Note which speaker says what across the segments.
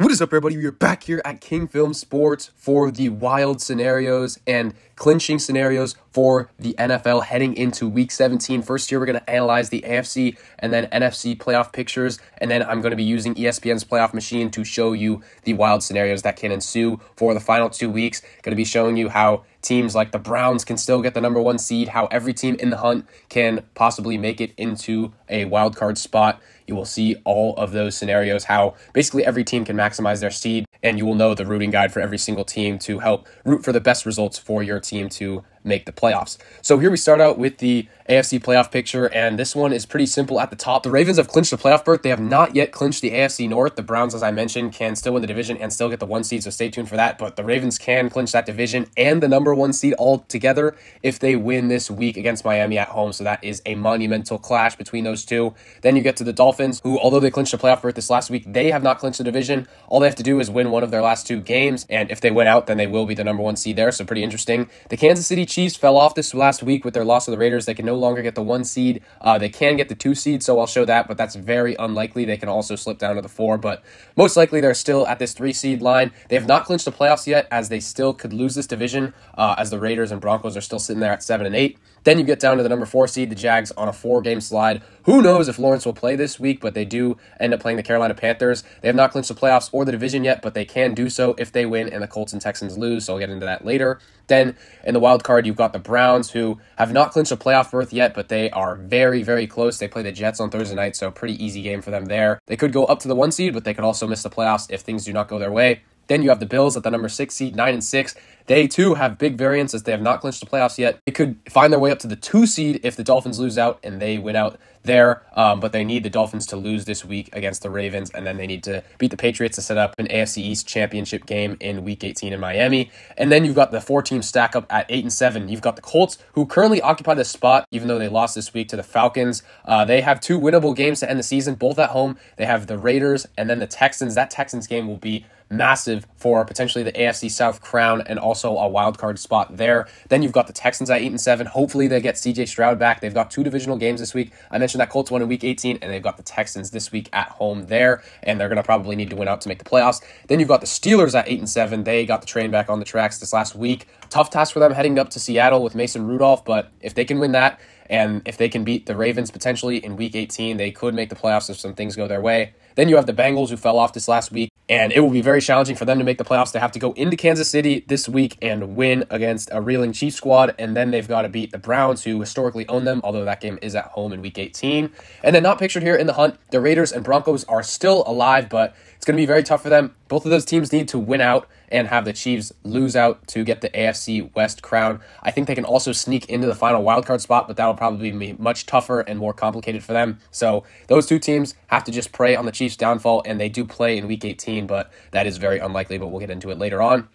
Speaker 1: What is up, everybody? We are back here at King Film Sports for the wild scenarios and clinching scenarios for the NFL heading into Week 17. First here, we're going to analyze the AFC and then NFC playoff pictures, and then I'm going to be using ESPN's playoff machine to show you the wild scenarios that can ensue for the final 2 weeks. Going to be showing you how teams like the Browns can still get the number 1 seed, how every team in the hunt can possibly make it into a wild card spot. You will see all of those scenarios, how basically every team can maximize their seed, and you will know the rooting guide for every single team to help root for the best results for your team to make the playoffs. So here we start out with the AFC playoff picture, and this one is pretty simple at the top. The Ravens have clinched the playoff berth. They have not yet clinched the AFC North. The Browns, as I mentioned, can still win the division and still get the 1 seed, so stay tuned for that. But the Ravens can clinch that division and the number 1 seed all together if they win this week against Miami at home. So that is a monumental clash between those two. Then you get to the Dolphins, who, although they clinched the playoff berth this last week, they have not clinched the division. All they have to do is win one of their last 2 games, and if they win out, then they will be the number 1 seed there, so pretty interesting. The Kansas City Chiefs fell off this last week with their loss to the Raiders. They can no longer get the 1 seed. They can get the 2 seed, so I'll show that, but that's very unlikely. They can also slip down to the 4, but most likely they're still at this 3 seed line. They have not clinched the playoffs yet, as they still could lose this division, as the Raiders and Broncos are still sitting there at 7 and 8. Then you get down to the number 4 seed, the Jags, on a 4-game slide. Who knows if Lawrence will play this week, but they do end up playing the Carolina Panthers. They have not clinched the playoffs or the division yet, but they can do so if they win and the Colts and Texans lose, so I'll get into that later. Then in the wild card, you've got the Browns, who have not clinched a playoff berth yet, but they are very, very close. They play the Jets on Thursday night, so a pretty easy game for them there. They could go up to the 1 seed, but they could also miss the playoffs if things do not go their way. Then you have the Bills at the number 6 seed, 9 and 6. They too have big variance as they have not clinched the playoffs yet. They could find their way up to the 2 seed if the Dolphins lose out and they win out there. But they need the Dolphins to lose this week against the Ravens, and then they need to beat the Patriots to set up an AFC East championship game in Week 18 in Miami. And then you've got the 4-team stack up at 8 and 7. You've got the Colts, who currently occupy this spot, even though they lost this week to the Falcons. They have 2 winnable games to end the season, both at home. They have the Raiders and then the Texans. That Texans game will be massive for potentially the AFC South crown and also a wild card spot there. Then you've got the Texans at 8 and 7. Hopefully they get CJ Stroud back. They've got 2 divisional games this week. I mentioned that Colts won in Week 18, and they've got the Texans this week at home there, and they're going to probably need to win out to make the playoffs. Then you've got the Steelers at 8 and 7. They got the train back on the tracks this last week. Tough task for them heading up to Seattle with Mason Rudolph, but if they can win that, and if they can beat the Ravens potentially in Week 18, they could make the playoffs if some things go their way. Then you have the Bengals, who fell off this last week, and it will be very challenging for them to make the playoffs. They have to go into Kansas City this week and win against a reeling Chiefs squad, and then they've got to beat the Browns, who historically own them, although that game is at home in Week 18. And then not pictured here in the hunt, the Raiders and Broncos are still alive, but it's going to be very tough for them. Both of those teams need to win out and have the Chiefs lose out to get the AFC West crown. I think they can also sneak into the final wildcard spot, but that will probably be much tougher and more complicated for them. So those 2 teams have to just pray on the Chiefs' downfall, and they do play in Week 18, but that is very unlikely, but we'll get into it later on.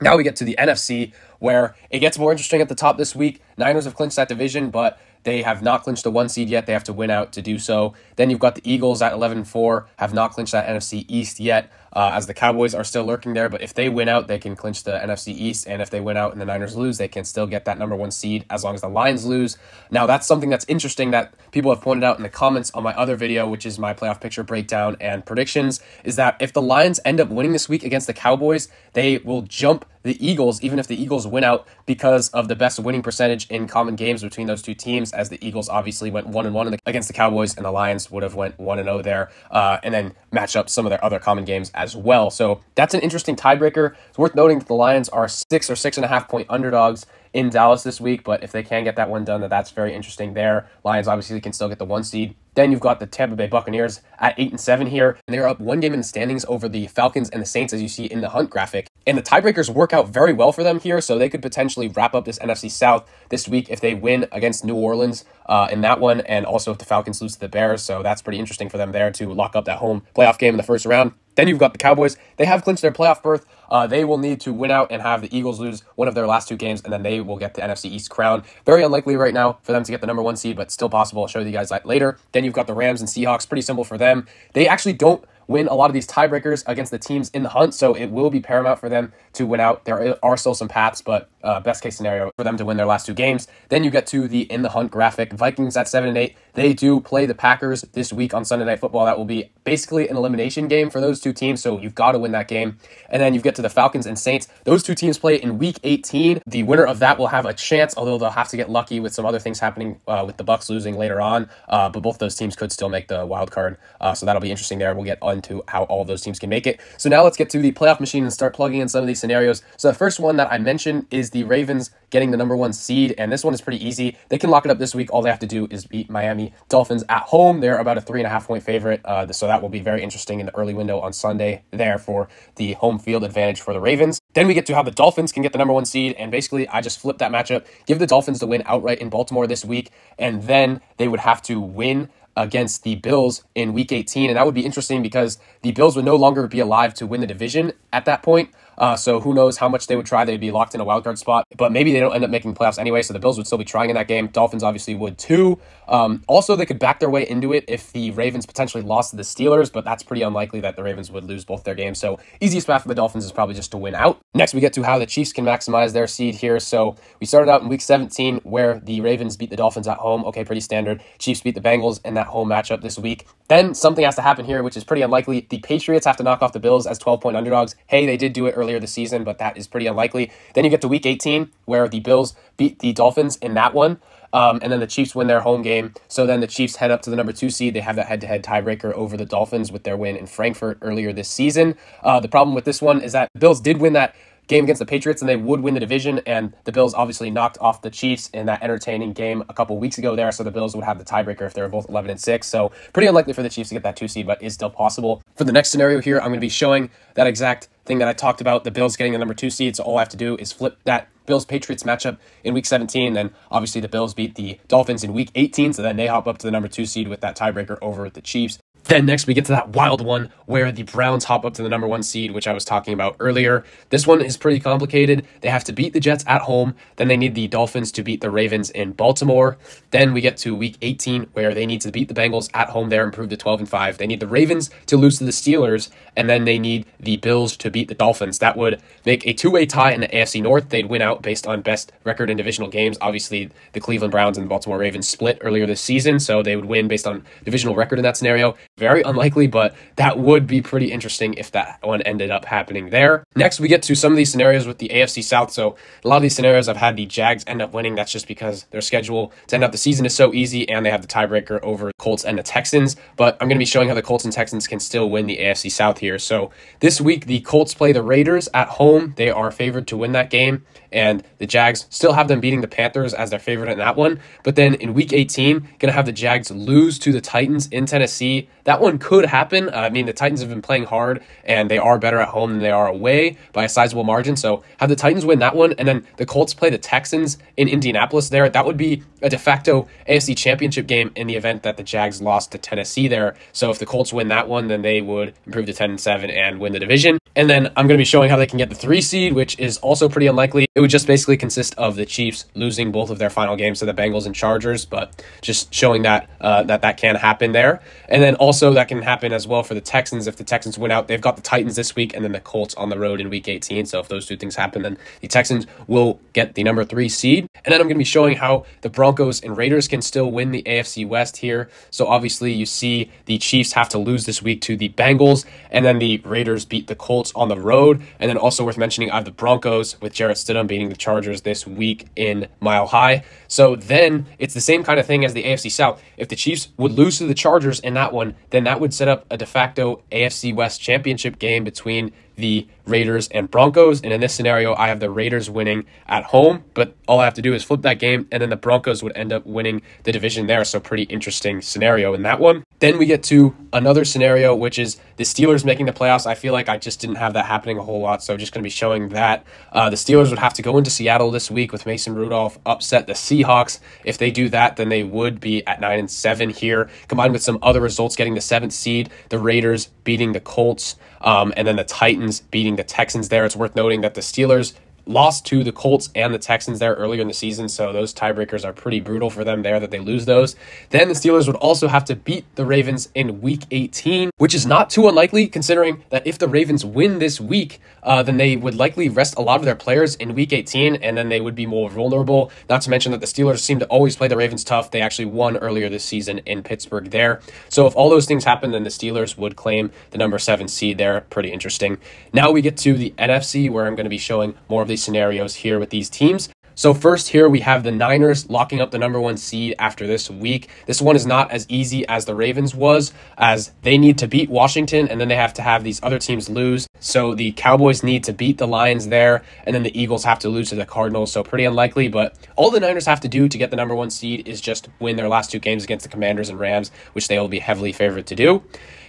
Speaker 1: Now we get to the NFC, where it gets more interesting at the top this week. Niners have clinched that division, but they have not clinched the 1 seed yet. They have to win out to do so. Then you've got the Eagles at 11-4, have not clinched that NFC East yet, as the Cowboys are still lurking there. But if they win out, they can clinch the NFC East. And if they win out and the Niners lose, they can still get that number 1 seed as long as the Lions lose. Now, that's something that's interesting that people have pointed out in the comments on my other video, which is my playoff picture breakdown and predictions, is that if the Lions end up winning this week against the Cowboys, they will jump the Eagles, even if the Eagles win out, because of the best winning percentage in common games between those 2 teams, as the Eagles obviously went 1-1 against the Cowboys, and the Lions would have went 1-0 there, and then match up some of their other common games as well. So that's an interesting tiebreaker. It's worth noting that the Lions are 6 or 6.5 point underdogs in Dallas this week, but if they can get that one done, that's very interesting there. Lions obviously can still get the 1 seed. Then you've got the Tampa Bay Buccaneers at 8 and 7 here, and they're up 1 game in the standings over the Falcons and the Saints, as you see in the hunt graphic. And the tiebreakers work out very well for them here, so they could potentially wrap up this NFC South this week if they win against New Orleans in that one, and also if the Falcons lose to the Bears. So that's pretty interesting for them there to lock up that home playoff game in the first round. Then you've got the Cowboys. They have clinched their playoff berth. They will need to win out and have the Eagles lose one of their last 2 games, and then they will get the NFC East crown. Very unlikely right now for them to get the number 1 seed, but still possible. I'll show you guys that later. Then you've got the Rams and Seahawks. Pretty simple for them. They actually don't win a lot of these tiebreakers against the teams in the hunt, so it will be paramount for them to win out. There are still some paths, but best case scenario for them to win their last 2 games. Then you get to the in the hunt graphic. Vikings at 7-8. They do play the Packers this week on Sunday Night Football. That will be basically an elimination game for those 2 teams, so you've got to win that game. And then you get to the Falcons and Saints. Those 2 teams play in week 18. The winner of that will have a chance, although they'll have to get lucky with some other things happening with the Bucs losing later on. But both those teams could still make the wild card, so that'll be interesting there. We'll get onto how all of those teams can make it. So now let's get to the playoff machine and start plugging in some of these scenarios. So the first one that I mentioned is the Ravens getting the number 1 seed, and this one is pretty easy. They can lock it up this week. All they have to do is beat Miami Dolphins at home. They're about a 3.5 point favorite, so that will be very interesting in the early window on Sunday there for the home field advantage for the Ravens. Then we get to how the Dolphins can get the number 1 seed, and basically I just flipped that matchup. Give the Dolphins the win outright in Baltimore this week, and then they would have to win against the Bills in week 18, and that would be interesting because the Bills would no longer be alive to win the division at that point. So who knows how much they would try. They'd be locked in a wildcard spot, but maybe they don't end up making the playoffs anyway, so the Bills would still be trying in that game. Dolphins obviously would too. Also, they could back their way into it if the Ravens potentially lost to the Steelers, but that's pretty unlikely that the Ravens would lose both their games. So easiest path for the Dolphins is probably just to win out. Next, we get to how the Chiefs can maximize their seed here. So we started out in week 17 where the Ravens beat the Dolphins at home. Okay, pretty standard. Chiefs beat the Bengals in that home matchup this week. Then something has to happen here, which is pretty unlikely. The Patriots have to knock off the Bills as 12-point underdogs. Hey, they did do it earlier this season, but that is pretty unlikely. Then you get to week 18 where the Bills beat the Dolphins in that one. And then the Chiefs win their home game. So then the Chiefs head up to the number 2 seed. They have that head-to-head tiebreaker over the Dolphins with their win in Frankfurt earlier this season. The problem with this one is that the Bills did win that game against the Patriots, and they would win the division, and the Bills obviously knocked off the Chiefs in that entertaining game a couple weeks ago there, so the Bills would have the tiebreaker if they were both 11-6, so pretty unlikely for the Chiefs to get that 2 seed, but is still possible. For the next scenario here, I'm going to be showing that exact thing that I talked about, the Bills getting the number 2 seed, so all I have to do is flip that Bills-Patriots matchup in week 17, then obviously the Bills beat the Dolphins in week 18, so then they hop up to the number 2 seed with that tiebreaker over the Chiefs. Then next we get to that wild one where the Browns hop up to the number 1 seed, which I was talking about earlier. This one is pretty complicated. They have to beat the Jets at home. Then they need the Dolphins to beat the Ravens in Baltimore. Then we get to week 18 where they need to beat the Bengals at home there, improve to 12-5. They need the Ravens to lose to the Steelers, and then they need the Bills to beat the Dolphins. That would make a 2-way tie in the AFC North. They'd win out based on best record in divisional games. Obviously, the Cleveland Browns and the Baltimore Ravens split earlier this season, so they would win based on divisional record in that scenario. Very unlikely, but that would be pretty interesting if that one ended up happening there. Next, we get to some of these scenarios with the AFC South. So a lot of these scenarios I've had the Jags end up winning. That's just because their schedule to end up the season is so easy, and they have the tiebreaker over the Colts and the Texans. But I'm going to be showing how the Colts and Texans can still win the AFC South here. So this week, the Colts play the Raiders at home. They are favored to win that game, and the Jags still have them beating the Panthers as their favorite in that one. But then in week 18, going to have the Jags lose to the Titans in Tennessee. That one could happen. I mean, the Titans have been playing hard, and they are better at home than they are away by a sizable margin. So have the Titans win that one, and then the Colts play the Texans in Indianapolis there. That would be a de facto AFC championship game in the event that the Jags lost to Tennessee there. So if the Colts win that one, then they would improve to 10-7 and win the division. And then I'm going to be showing how they can get the 3 seed, which is also pretty unlikely. It would just basically consist of the Chiefs losing both of their final games to the Bengals and Chargers, but just showing that that can happen there. And then also that can happen as well for the Texans. If the Texans win out, they've got the Titans this week and then the Colts on the road in week 18. So if those 2 things happen, then the Texans will get the number 3 seed. And then I'm going to be showing how the Broncos and Raiders can still win the AFC West here. So obviously you see the Chiefs have to lose this week to the Bengals, and then the Raiders beat the Colts on the road. And then also worth mentioning, I have the Broncos with Jarrett Stidham beating the Chargers this week in Mile High. So then it's the same kind of thing as the AFC South. If the Chiefs would lose to the Chargers in that one, then that would set up a de facto AFC West championship game between the Raiders and Broncos. And in this scenario, I have the Raiders winning at home, but all I have to do is flip that game, and then the Broncos would end up winning the division there. So pretty interesting scenario in that one. Then we get to another scenario, which is the Steelers making the playoffs. I feel like I just didn't have that happening a whole lot, so I'm just going to be showing that. The Steelers would have to go into Seattle this week with Mason Rudolph, upset the Seahawks. If they do that, then they would be at 9-7 here, combined with some other results, getting the 7th seed, the Raiders beating the Colts, and then the Titans beating the Texans there. It's worth noting that the Steelers lost to the Colts and the Texans there earlier in the season, so those tiebreakers are pretty brutal for them there that they lose those. Then the Steelers would also have to beat the Ravens in Week 18, which is not too unlikely considering that if the Ravens win this week, then they would likely rest a lot of their players in Week 18, and then they would be more vulnerable. Not to mention that the Steelers seem to always play the Ravens tough. They actually won earlier this season in Pittsburgh there. So if all those things happen, then the Steelers would claim the number 7 seed there. Pretty interesting. Now we get to the NFC, where I'm going to be showing more of these scenarios here with these teams. So first here we have the Niners locking up the number 1 seed after this week. This one is not as easy as the Ravens was, as they need to beat Washington and then they have to have these other teams lose. So the Cowboys need to beat the Lions there, and then the Eagles have to lose to the Cardinals. So pretty unlikely, but all the Niners have to do to get the number 1 seed is just win their last 2 games against the Commanders and Rams, which they will be heavily favored to do.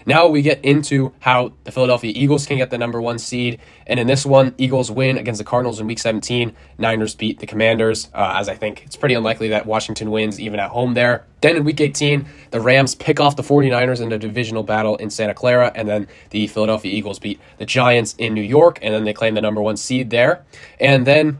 Speaker 1: Now we get into how the Philadelphia Eagles can get the number 1 seed. And in this one, Eagles win against the Cardinals in Week 17. Niners beat the Commanders, as I think it's pretty unlikely that Washington wins even at home there. Then in Week 18, the Rams pick off the 49ers in a divisional battle in Santa Clara. And then the Philadelphia Eagles beat the Giants in New York. And then they claim the number 1 seed there. And then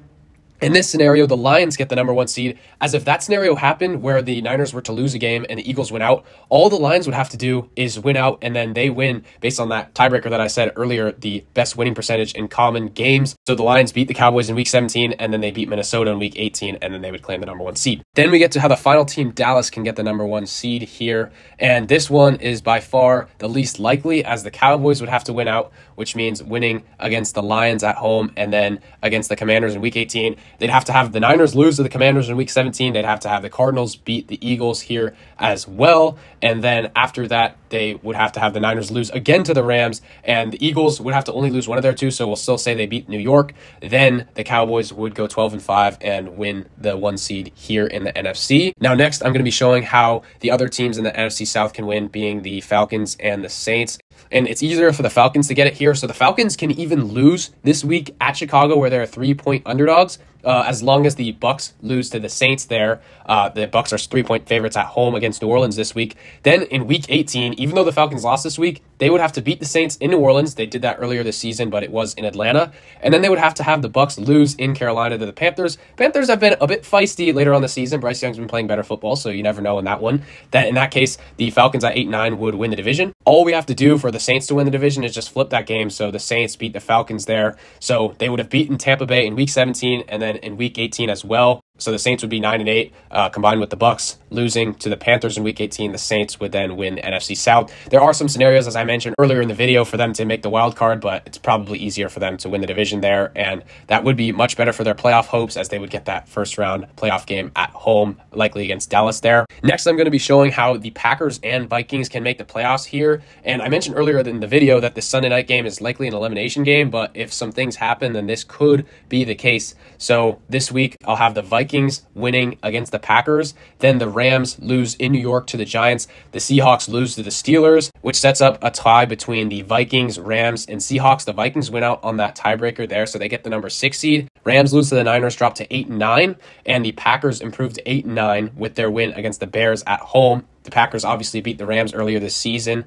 Speaker 1: in this scenario, the Lions get the number 1 seed. As if that scenario happened where the Niners were to lose a game and the Eagles win out, all the Lions would have to do is win out, and then they win based on that tiebreaker that I said earlier, the best winning percentage in common games. So the Lions beat the Cowboys in Week 17, and then they beat Minnesota in Week 18, and then they would claim the number 1 seed. Then we get to how the final team, Dallas, can get the number 1 seed here. And this one is by far the least likely, as the Cowboys would have to win out, which means winning against the Lions at home and then against the Commanders in Week 18. They'd have to have the Niners lose to the Commanders in Week 17. They'd have to have the Cardinals beat the Eagles here as well. And then after that, they would have to have the Niners lose again to the Rams, and the Eagles would have to only lose one of their 2, so we'll still say they beat New York. Then the Cowboys would go 12-5 and win the 1 seed here in the NFC. Now next, I'm going to be showing how the other teams in the NFC South can win, being the Falcons and the Saints. And it's easier for the Falcons to get it here. So the Falcons can even lose this week at Chicago, where they're 3-point underdogs. As long as the Bucs lose to the Saints there. The Bucs are 3-point favorites at home against New Orleans this week. Then in Week 18, even though the Falcons lost this week, they would have to beat the Saints in New Orleans. They did that earlier this season, but it was in Atlanta. And then they would have to have the Bucs lose in Carolina to the Panthers. Panthers have been a bit feisty later on the season. Bryce Young's been playing better football, so you never know in that one. In that case, the Falcons at 8-9 would win the division. All we have to do for the Saints to win the division is just flip that game. So the Saints beat the Falcons there. So they would have beaten Tampa Bay in Week 17 and then in Week 18 as well. So the Saints would be 9-8, combined with the Bucs losing to the Panthers in Week 18. The Saints would then win the NFC South. There are some scenarios, as I mentioned earlier in the video, for them to make the wild card, but it's probably easier for them to win the division there, and that would be much better for their playoff hopes, as they would get that first round playoff game at home, likely against Dallas there. Next, I'm going to be showing how the Packers and Vikings can make the playoffs here. And I mentioned earlier in the video that this Sunday night game is likely an elimination game, but if some things happen, then this could be the case. So this week, I'll have the Vikings winning against the Packers. Then the Rams lose in New York to the Giants. The Seahawks lose to the Steelers, which sets up a tie between the Vikings, Rams, and Seahawks. The Vikings win out on that tiebreaker there, so they get the number 6 seed. Rams lose to the Niners, drop to 8-9, and the Packers improve to 8-9 with their win against the Bears at home. The Packers obviously beat the Rams earlier this season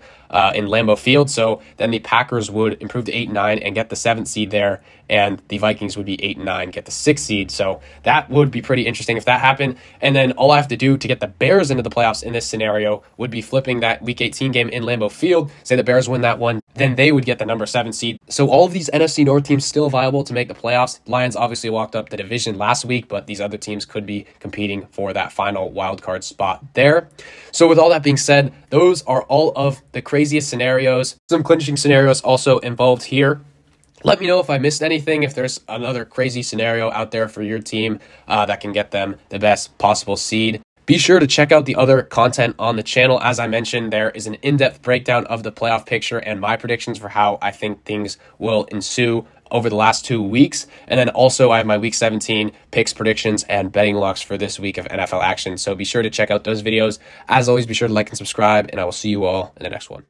Speaker 1: in Lambeau Field, so then the Packers would improve to 8-9 and get the 7th seed there, and the Vikings would be 8-9, get the 6th seed. So that would be pretty interesting if that happened. And then all I have to do to get the Bears into the playoffs in this scenario would be flipping that Week 18 game in Lambeau Field. Say the Bears win that one, then they would get the number 7 seed. So all of these NFC North teams still viable to make the playoffs. Lions obviously walked up the division last week, but these other teams could be competing for that final wildcard spot there. So with all that being said, those are all of the craziest scenarios. Some clinching scenarios also involved here. Let me know if I missed anything, if there's another crazy scenario out there for your team that can get them the best possible seed. Be sure to check out the other content on the channel. As I mentioned, there is an in-depth breakdown of the playoff picture and my predictions for how I think things will ensue over the last 2 weeks. And then also I have my Week 17 picks, predictions, and betting locks for this week of NFL action. So be sure to check out those videos. As always, be sure to like and subscribe, and I will see you all in the next one.